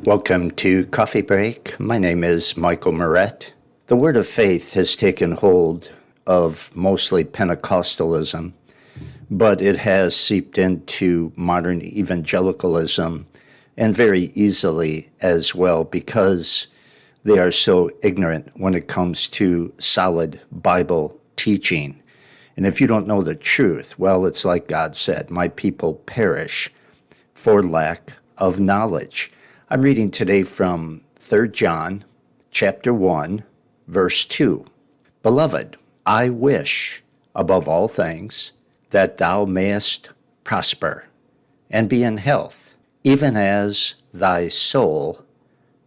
Welcome to Coffee Break. My name is Michael Moret. The word of faith has taken hold of mostly Pentecostalism, but it has seeped into modern evangelicalism and very easily as well because they are so ignorant when it comes to solid Bible teaching. And if you don't know the truth, well, it's like God said, my people perish for lack of knowledge. I'm reading today from 3 John chapter 1, verse 2. Beloved, I wish above all things that thou mayest prosper and be in health, even as thy soul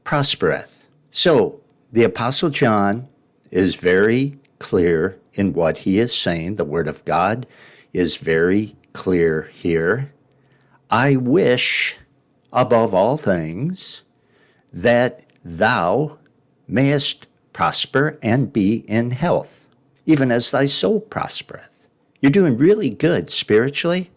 prospereth. So, the Apostle John is very clear in what he is saying. The Word of God is very clear here. I wish above all things that thou mayest prosper and be in health, even as thy soul prospereth. You're doing really good spiritually,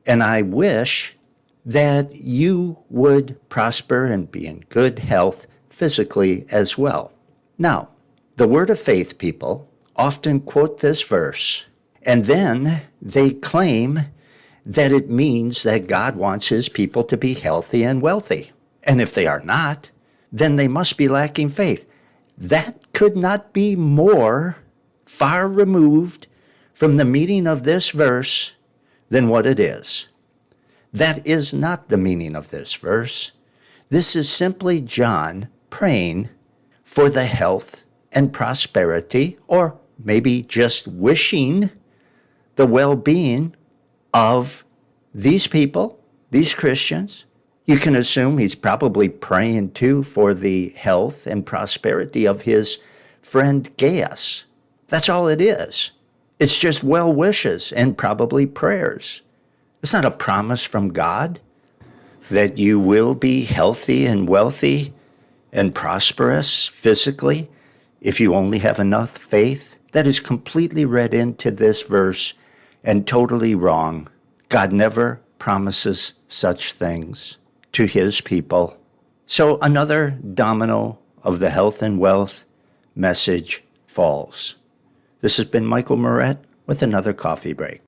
and I wish that you would prosper and be in good health physically as well. Now, the Word of Faith people often quote this verse, and then they claim that it means that God wants his people to be healthy and wealthy. And if they are not, then they must be lacking faith. That could not be more far removed from the meaning of this verse than what it is. That is not the meaning of this verse. This is simply John praying for the health and prosperity, or maybe just wishing the well-being of these people, these Christians. You can assume he's probably praying too for the health and prosperity of his friend Gaius. That's all it is. It's just well wishes and probably prayers. It's not a promise from God that you will be healthy and wealthy and prosperous physically if you only have enough faith. That is completely read into this verse and totally wrong. God never promises such things to his people. So another domino of the health and wealth message falls. This has been Michael Moret with another coffee break.